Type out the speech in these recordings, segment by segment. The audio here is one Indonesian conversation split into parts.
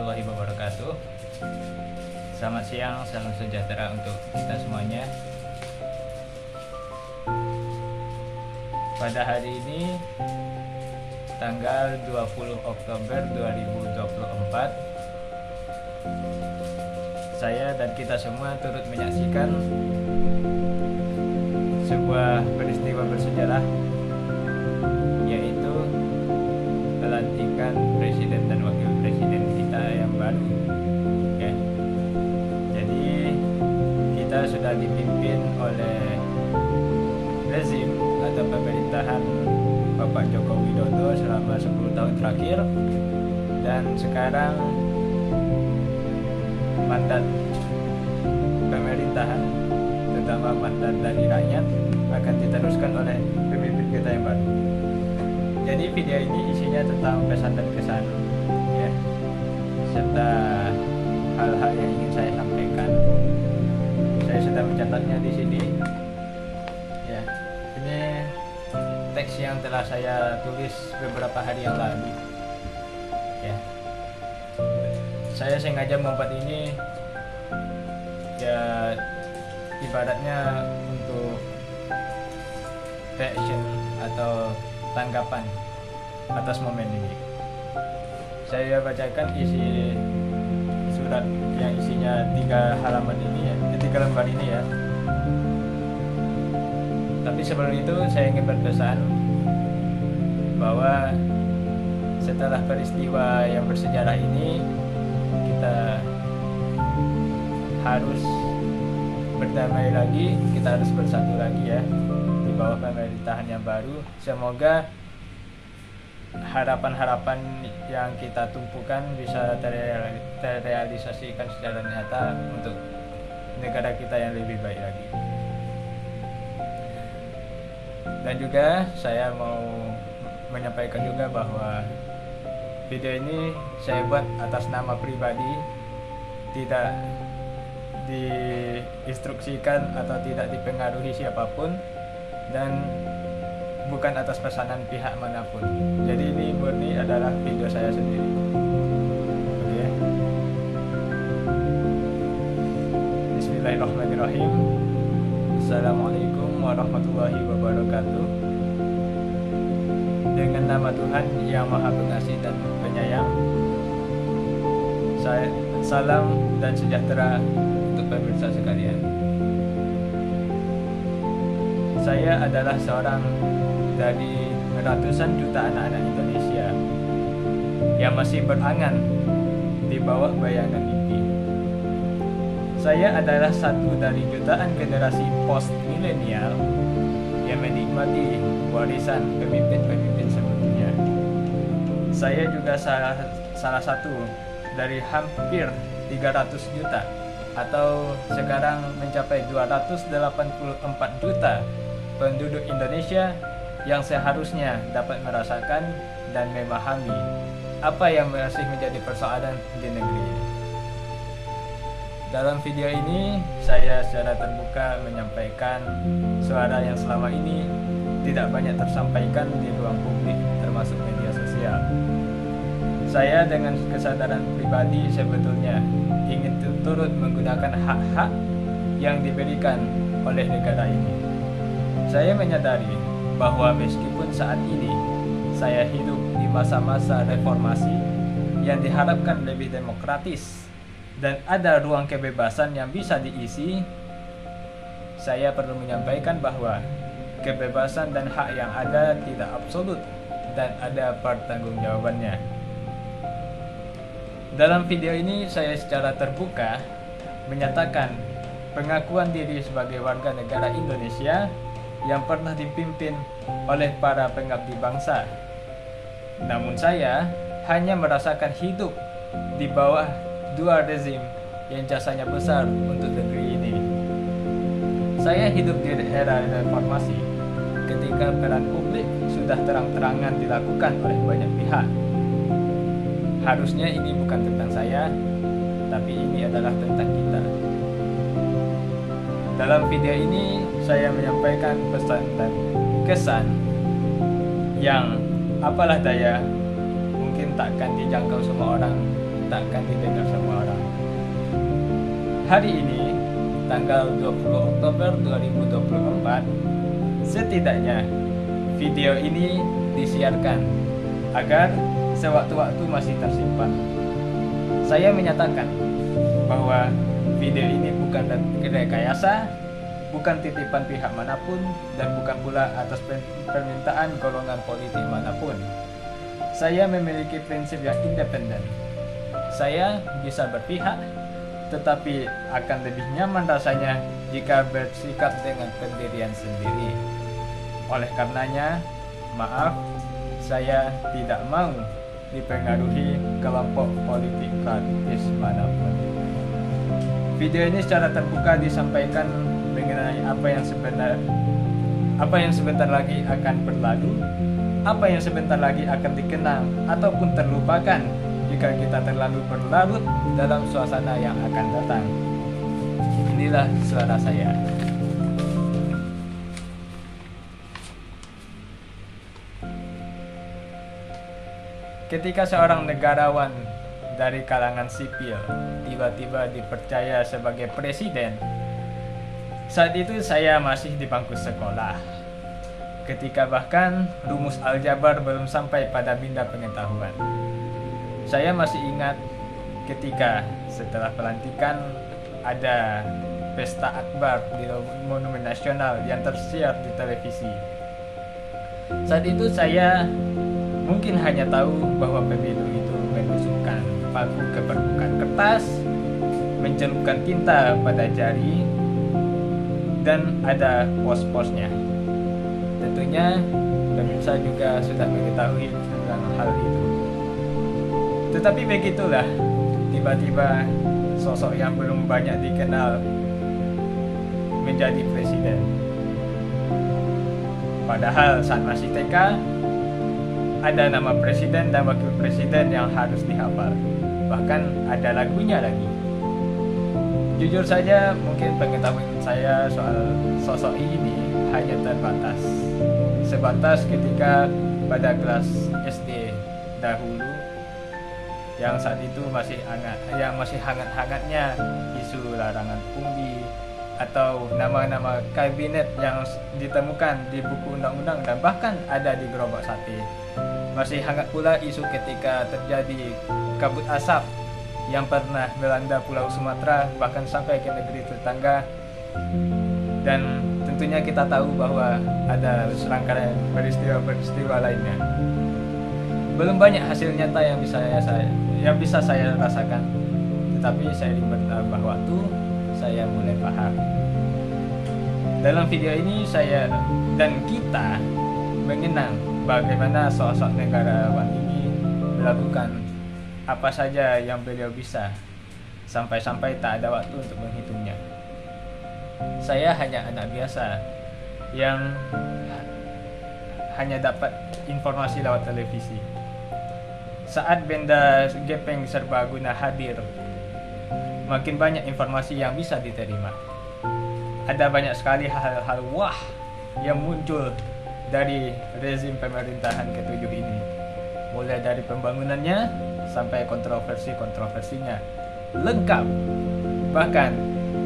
warahmatullahi wabarakatuh. Selamat siang, salam sejahtera untuk kita semuanya. Pada hari ini tanggal 20 Oktober 2024, saya dan kita semua turut menyaksikan sebuah peristiwa bersejarah, yaitu pelantikan presiden dan wakil presiden kita yang baru. Oke. Jadi kita sudah dipimpin oleh rezim atau pemerintahan Bapak Joko Widodo selama 10 tahun terakhir, dan sekarang mandat pemerintahan, terutama mandat dari rakyat, akan diteruskan oleh pemimpin kita yang baru. Jadi video ini isinya tentang pesan dan kesan, ya, serta hal-hal yang ingin saya sampaikan. Saya sudah mencatatnya di sini. Ya, ini teks yang telah saya tulis beberapa hari yang lalu. Ya, saya sengaja membuat ini, ya, ibaratnya untuk reaction atau tanggapan atas momen ini. Saya bacakan isi surat yang isinya 3 halaman ini ya, 3 lembar ini ya. Tapi sebelum itu saya ingin berpesan bahwa setelah peristiwa yang bersejarah ini, kita harus berdamai lagi, kita harus bersatu lagi ya, di bawah pemerintahan yang baru. Semoga harapan-harapan yang kita tumpukan bisa terrealisasikan secara nyata untuk negara kita yang lebih baik lagi. Dan juga saya mau menyampaikan juga bahwa video ini saya buat atas nama pribadi, tidak diinstruksikan atau tidak dipengaruhi siapapun, dan bukan atas pesanan pihak manapun. Jadi ini murni adalah video saya sendiri. Oke. Bismillahirrahmanirrahim. Assalamualaikum warahmatullahi wabarakatuh. Dengan nama Tuhan yang Maha Pengasih dan Penyayang, salam dan sejahtera untuk pemirsa sekalian. Saya adalah seorang dari ratusan juta anak-anak Indonesia yang masih berangan di bawah bayangan mimpi. Saya adalah satu dari jutaan generasi post milenial yang menikmati warisan pemimpin-pemimpin sebelumnya. Saya juga salah satu dari hampir 300 juta atau sekarang mencapai 284 juta penduduk Indonesia yang seharusnya dapat merasakan dan memahami apa yang masih menjadi persoalan di negeri ini. Dalam video ini, saya secara terbuka menyampaikan suara yang selama ini tidak banyak tersampaikan di ruang publik, termasuk media sosial. Saya dengan kesadaran pribadi sebetulnya ingin turut menggunakan hak-hak yang diberikan oleh negara ini. Saya menyadari bahwa meskipun saat ini saya hidup di masa-masa reformasi yang diharapkan lebih demokratis dan ada ruang kebebasan yang bisa diisi, saya perlu menyampaikan bahwa kebebasan dan hak yang ada tidak absolut dan ada pertanggungjawabannya. Dalam video ini saya secara terbuka menyatakan pengakuan diri sebagai warga negara Indonesia yang pernah dipimpin oleh para pengabdi bangsa. Namun saya hanya merasakan hidup di bawah 2 rezim yang jasanya besar untuk negeri ini. Saya hidup di era reformasi ketika peran publik sudah terang-terangan dilakukan oleh banyak pihak. Harusnya ini bukan tentang saya, tapi ini adalah tentang kita. Dalam video ini saya menyampaikan pesan dan kesan yang apalah daya mungkin takkan dijangkau semua orang, tak akan didengar semua orang. Hari ini, tanggal 20 Oktober 2024, setidaknya video ini disiarkan agar sewaktu-waktu masih tersimpan. Saya menyatakan bahwa video ini bukan rekayasa, bukan titipan pihak manapun, dan bukan pula atas permintaan golongan politik manapun. Saya memiliki prinsip yang independen. Saya bisa berpihak, tetapi akan lebih nyaman rasanya jika bersikap dengan pendirian sendiri. Oleh karenanya, maaf, saya tidak mau dipengaruhi kelompok politik praktis manapun. Video ini secara terbuka disampaikan mengenai apa yang sebentar lagi akan berlalu, apa yang sebentar lagi akan dikenang ataupun terlupakan jika kita terlalu berlarut dalam suasana yang akan datang. Inilah suara saya. Ketika seorang negarawan dari kalangan sipil tiba-tiba dipercaya sebagai presiden, saat itu saya masih di bangku sekolah. Ketika bahkan rumus aljabar belum sampai pada minda pengetahuan. Saya masih ingat ketika setelah pelantikan ada pesta akbar di Monumen Nasional yang tersiar di televisi. Saat itu saya mungkin hanya tahu bahwa pemilu itu menusukkan paku ke permukaan kertas, mencelupkan tinta pada jari, dan ada pos-posnya. Tentunya pemirsa juga sudah mengetahui tentang hal itu. Tetapi begitulah, tiba-tiba sosok yang belum banyak dikenal menjadi presiden. Padahal saat masih TK, ada nama presiden dan wakil presiden yang harus dihafal. Bahkan ada lagunya lagi. Jujur saja, mungkin pengetahuan saya soal sosok ini hanya terbatas. Sebatas ketika pada kelas SD dahulu, yang saat itu masih hangat-hangatnya isu larangan pungli atau nama-nama kabinet yang ditemukan di buku undang-undang dan bahkan ada di gerobak sate. Masih hangat pula isu ketika terjadi kabut asap yang pernah melanda Pulau Sumatera bahkan sampai ke negeri tetangga, dan tentunya kita tahu bahwa ada serangkaian peristiwa-peristiwa lainnya. Belum banyak hasil nyata yang bisa saya rasakan, tetapi seiring bertambah waktu saya mulai paham. Dalam video ini saya dan kita mengenang bagaimana sosok negarawan ini melakukan apa saja yang beliau bisa, sampai-sampai tak ada waktu untuk menghitungnya. Saya hanya anak biasa yang hanya dapat informasi lewat televisi. Saat benda gepeng serbaguna hadir, makin banyak informasi yang bisa diterima. Ada banyak sekali hal-hal wah yang muncul dari rezim pemerintahan ke-7 ini. Mulai dari pembangunannya sampai kontroversinya lengkap. Bahkan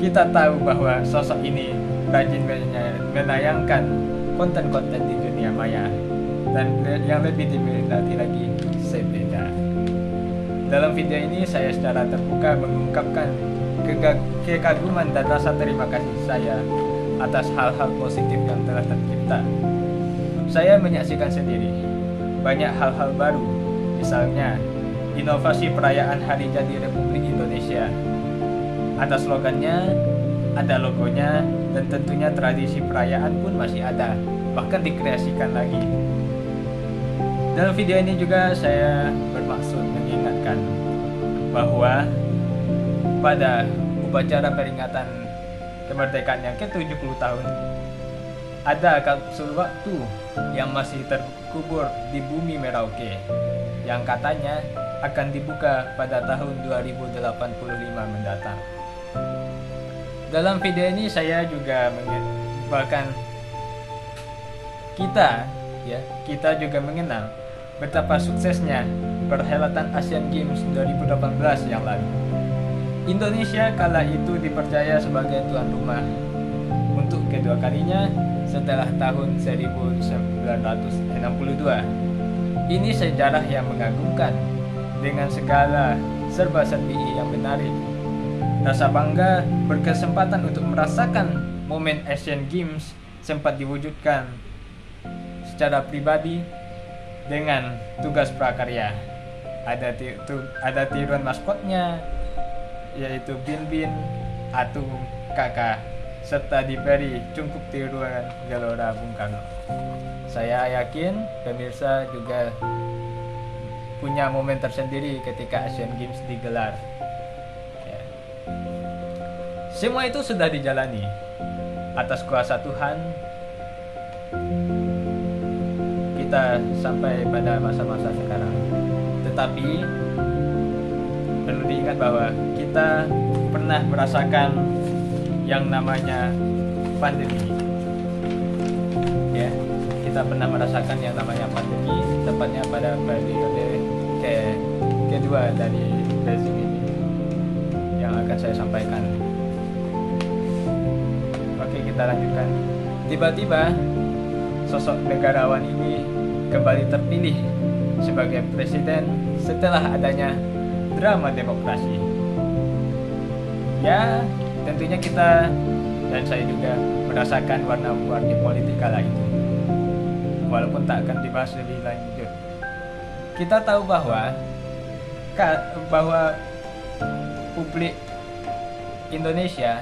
kita tahu bahwa sosok ini rajin menayangkan konten-konten di dunia maya, dan yang lebih diminati lagi, sepeda. Dalam video ini saya secara terbuka mengungkapkan kekaguman dan rasa terima kasih saya atas hal-hal positif yang telah tercipta. Saya menyaksikan sendiri banyak hal-hal baru, misalnya inovasi perayaan Hari Jadi Republik Indonesia. Ada slogannya, ada logonya, dan tentunya tradisi perayaan pun masih ada, bahkan dikreasikan lagi. Dalam video ini juga saya bermaksud mengingatkan bahwa pada upacara peringatan kemerdekaan yang ke-70 tahun, ada kapsul waktu yang masih terkubur di bumi Merauke yang katanya akan dibuka pada tahun 2085 mendatang. Dalam video ini saya juga bahkan kita juga mengenang betapa suksesnya perhelatan Asian Games 2018 yang lalu. Indonesia kala itu dipercaya sebagai tuan rumah untuk kedua kalinya setelah tahun 1962. Ini sejarah yang mengagumkan dengan segala serba-serbi yang menarik. Rasa bangga berkesempatan untuk merasakan momen Asian Games sempat diwujudkan secara pribadi dengan tugas prakarya. Ada tiruan maskotnya, yaitu Bin, Atung, Kakak, serta diberi cungkup tiruan Gelora Bung Karno. Saya yakin pemirsa juga punya momen tersendiri ketika Asian Games digelar. Ya. Semua itu sudah dijalani atas kuasa Tuhan. Kita sampai pada masa-masa sekarang. Tetapi perlu diingat bahwa kita pernah merasakan yang namanya pandemi. Ya, kita pernah merasakan yang namanya pandemi, tepatnya pada periode kedua dari rezim ini yang akan saya sampaikan. Oke, kita lanjutkan. Tiba-tiba sosok negarawan ini kembali terpilih sebagai presiden setelah adanya drama demokrasi. Ya, tentunya kita dan saya juga merasakan warna-warni politik kala itu. Walaupun tak akan dibahas lebih lanjut. Kita tahu bahwa publik Indonesia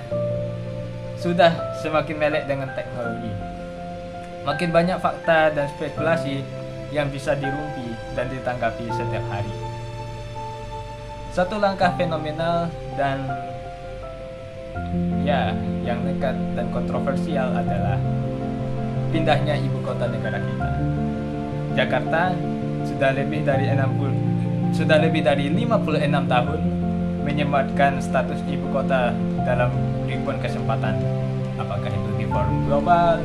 sudah semakin melek dengan teknologi. Makin banyak fakta dan spekulasi yang bisa dirumpi dan ditanggapi setiap hari. Satu langkah fenomenal dan yang nekat dan kontroversial adalah pindahnya ibu kota negara kita. Jakarta sudah lebih dari 56 tahun menyematkan status ibu kota dalam ribuan kesempatan. Apakah itu di forum global,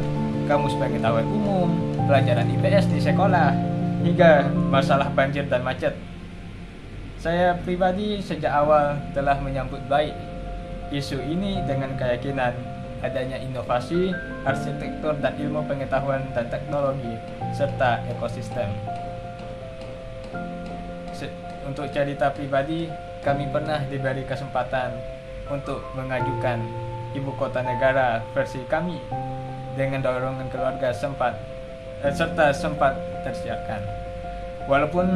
kamus pengetahuan umum, pelajaran IPS di sekolah, hingga masalah banjir dan macet. Saya pribadi sejak awal telah menyambut baik isu ini dengan keyakinan adanya inovasi, arsitektur dan ilmu pengetahuan dan teknologi, serta ekosistem. Untuk cerita pribadi, kami pernah diberi kesempatan untuk mengajukan ibu kota negara versi kami dengan dorongan keluarga serta sempat tersiapkan. Walaupun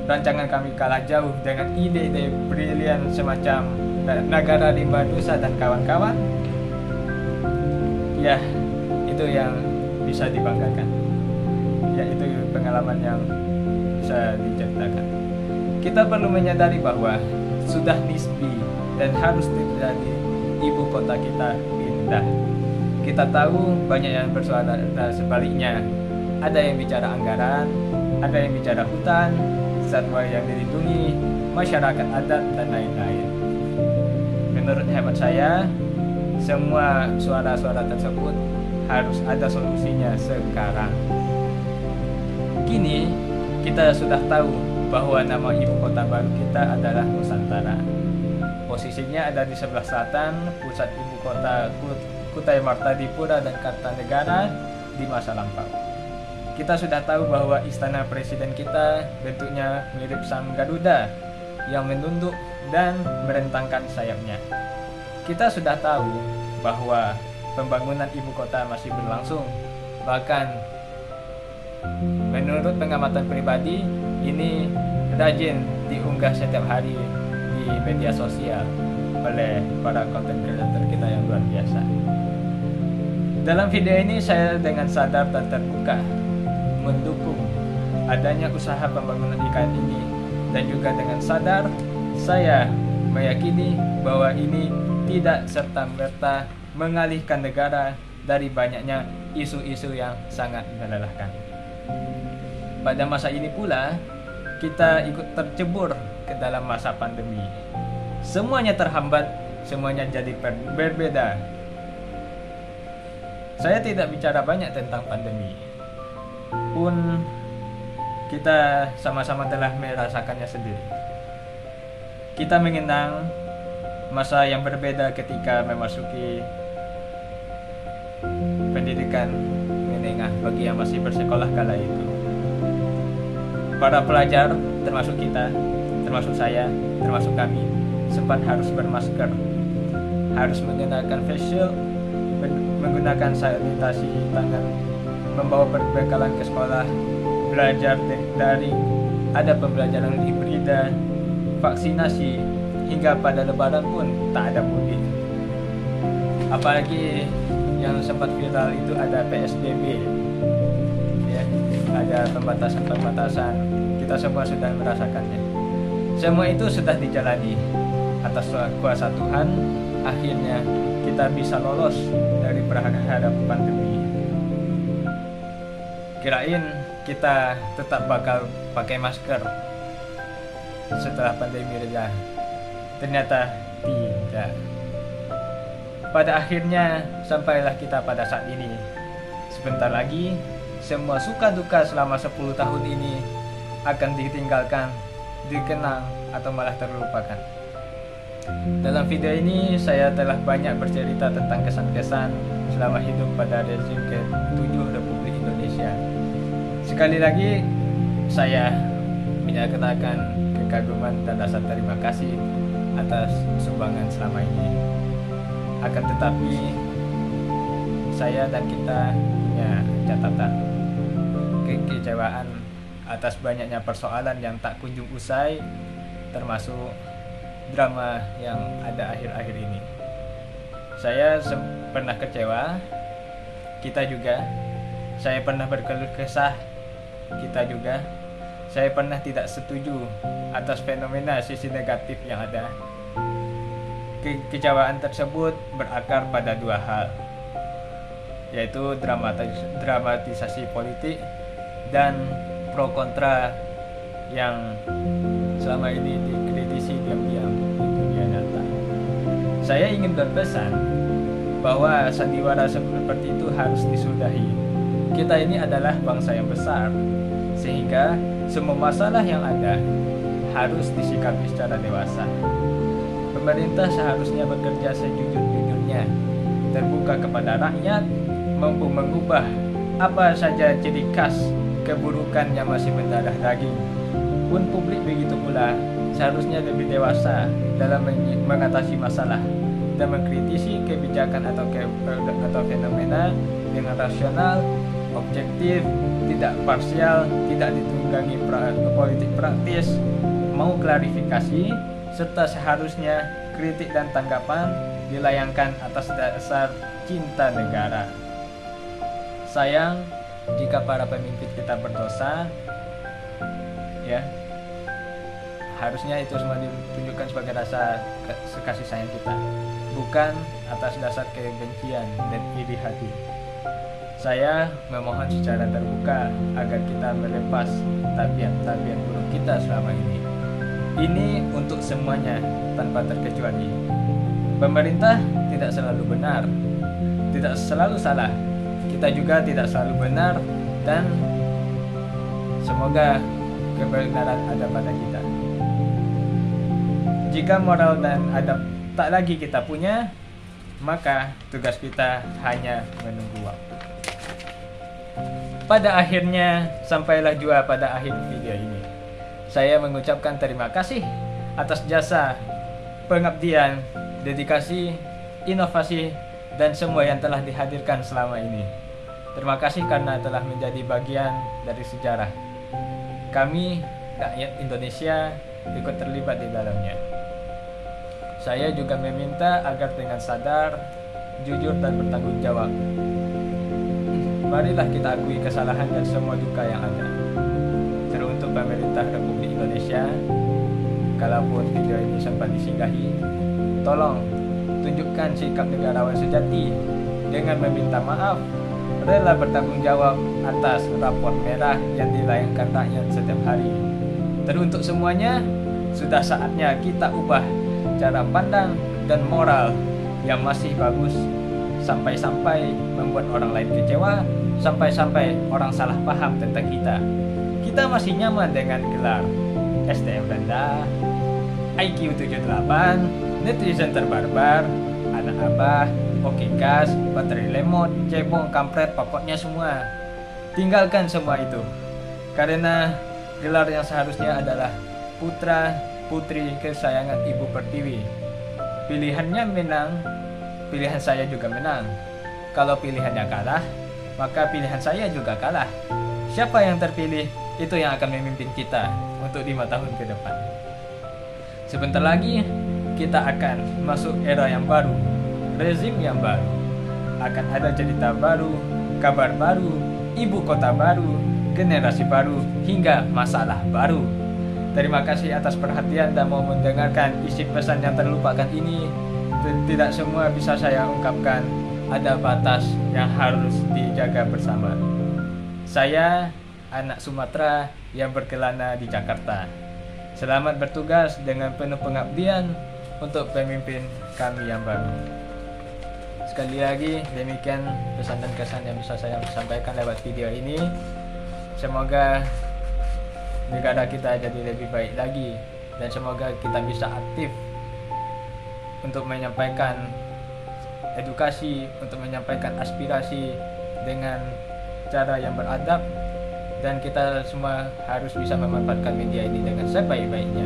rancangan kami kalah jauh dengan ide-ide brilian semacam Nagara Rimba Nusa dan kawan-kawan, ya itu yang bisa dibanggakan. Ya itu pengalaman yang bisa diceritakan. Kita perlu menyadari bahwa sudah nisbi dan harus terjadi ibu kota kita pindah. Kita tahu banyak yang bersuara sebaliknya. Ada yang bicara anggaran, ada yang bicara hutan, satwa yang dilindungi, masyarakat adat, dan lain-lain. Menurut hemat saya, semua suara-suara tersebut harus ada solusinya sekarang. Kini kita sudah tahu bahwa nama ibu kota baru kita adalah Nusantara. Posisinya ada di sebelah selatan, pusat ibu kota Kutai Martadipura dan Kartanegara di masa lampau. Kita sudah tahu bahwa istana presiden kita bentuknya mirip sang Garuda yang menunduk dan merentangkan sayapnya. Kita sudah tahu bahwa pembangunan ibu kota masih berlangsung. Bahkan menurut pengamatan pribadi, ini rajin diunggah setiap hari di media sosial oleh para content creator kita yang luar biasa. Dalam video ini saya dengan sadar dan terbuka mendukung adanya usaha pembangunan IKN ini, dan juga dengan sadar saya meyakini bahwa ini tidak serta-merta mengalihkan negara dari banyaknya isu-isu yang sangat melelahkan. Pada masa ini pula, kita ikut tercebur ke dalam masa pandemi. Semuanya terhambat, semuanya jadi berbeda. Saya tidak bicara banyak tentang pandemi. Pun kita sama-sama telah merasakannya sendiri. Kita mengenang masa yang berbeda ketika memasuki pendidikan menengah bagi yang masih bersekolah kala itu. Para pelajar, termasuk kita, termasuk saya, termasuk kami, sempat harus bermasker, harus menggunakan face shield, menggunakan sanitasi tangan, membawa perbekalan ke sekolah, belajar daring, ada pembelajaran hibrida, vaksinasi, hingga pada lebaran pun tak ada mudik. Apalagi yang sempat viral itu ada PSBB, ya, ada pembatasan-pembatasan. Kita semua sudah merasakannya. Semua itu sudah dijalani atas kuasa Tuhan. Akhirnya kita bisa lolos dari perhadap pandemi. Kirain kita tetap bakal pakai masker setelah pandemi reda. Ternyata tidak. Pada akhirnya sampailah kita pada saat ini. Sebentar lagi semua suka duka selama 10 tahun ini akan ditinggalkan, dikenang, atau malah terlupakan. Dalam video ini saya telah banyak bercerita tentang kesan-kesan selama hidup pada rezim ke-7 Republik Indonesia. Sekali lagi saya menyatakan kekaguman dan rasa terima kasih atas sumbangan selama ini. Akan tetapi saya dan kita punya catatan, kekecewaan atas banyaknya persoalan yang tak kunjung usai, termasuk drama yang ada akhir-akhir ini. Saya pernah kecewa, kita juga. Saya pernah berkeluh kesah, kita juga. Saya pernah tidak setuju atas fenomena sisi negatif yang ada. Kekecewaan tersebut berakar pada dua hal, yaitu dramatisasi politik dan pro kontra yang selama ini dikritisi diam-diam di dunia nyata. Saya ingin berpesan bahwa sandiwara seperti itu harus disudahi. Kita ini adalah bangsa yang besar, sehingga semua masalah yang ada harus disikapi secara dewasa. Pemerintah seharusnya bekerja sejujur-jujurnya, terbuka kepada rakyat, mampu mengubah apa saja ciri khas keburukan yang masih mendarah daging. Pun publik begitu pula seharusnya lebih dewasa dalam mengatasi masalah dan mengkritisi kebijakan atau fenomena dengan rasional, objektif, tidak parsial, tidak ditunggangi politik praktis, mau klarifikasi, serta seharusnya kritik dan tanggapan dilayangkan atas dasar cinta negara. Sayang jika para pemimpin kita berdosa, ya, harusnya itu semua ditunjukkan sebagai rasa kasih sayang kita, bukan atas dasar kebencian dan iri hati. Saya memohon secara terbuka agar kita melepas tabiat-tabiat buruk kita selama ini. Ini untuk semuanya tanpa terkecuali. Pemerintah tidak selalu benar, tidak selalu salah. Kita juga tidak selalu benar, dan semoga kebenaran ada pada kita. Jika moral dan adab tak lagi kita punya, maka tugas kita hanya menunggu waktu. Pada akhirnya, sampailah jua pada akhir video ini. Saya mengucapkan terima kasih atas jasa, pengabdian, dedikasi, inovasi, dan semua yang telah dihadirkan selama ini. Terima kasih karena telah menjadi bagian dari sejarah. Kami, rakyat Indonesia, ikut terlibat di dalamnya. Saya juga meminta agar dengan sadar, jujur, dan bertanggung jawab, marilah kita akui kesalahan dan semua duka yang ada. Teruntuk pemerintah Republik Indonesia, kalaupun video ini sempat disinggahi, tolong tunjukkan sikap negarawan sejati dengan meminta maaf, rela bertanggung jawab atas rapor merah yang dilayangkan rakyat setiap hari. Teruntuk semuanya, sudah saatnya kita ubah cara pandang dan moral yang masih bagus, sampai-sampai membuat orang lain kecewa, sampai-sampai orang salah paham tentang kita. Kita kita masih nyaman dengan gelar STM rendah, IQ 78, netizen terbarbar, anak abah, oke gas, baterai lemot, cebong, kampret, pokoknya semua. Tinggalkan semua itu. Karena gelar yang seharusnya adalah putra putri kesayangan Ibu Pertiwi. Pilihannya menang, pilihan saya juga menang. Kalau pilihannya kalah, maka pilihan saya juga kalah. Siapa yang terpilih, itu yang akan memimpin kita untuk 5 tahun ke depan. Sebentar lagi kita akan masuk era yang baru, rezim yang baru. Akan ada cerita baru, kabar baru, ibu kota baru, generasi baru, hingga masalah baru. Terima kasih atas perhatian dan mau mendengarkan isi pesan yang terlupakan ini. Tidak semua bisa saya ungkapkan, ada batas yang harus dijaga bersama. Saya anak Sumatera yang berkelana di Jakarta. Selamat bertugas dengan penuh pengabdian untuk pemimpin kami yang baru. Sekali lagi, demikian pesan dan kesan yang bisa saya sampaikan lewat video ini. Semoga negara kita jadi lebih baik lagi, dan semoga kita bisa aktif untuk menyampaikan edukasi, untuk menyampaikan aspirasi dengan cara yang beradab, dan kita semua harus bisa memanfaatkan media ini dengan sebaik-baiknya.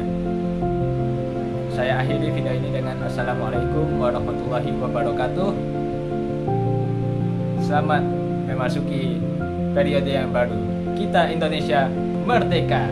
Saya akhiri video ini dengan Assalamualaikum warahmatullahi wabarakatuh. Selamat memasuki periode yang baru. Kita Indonesia merdeka.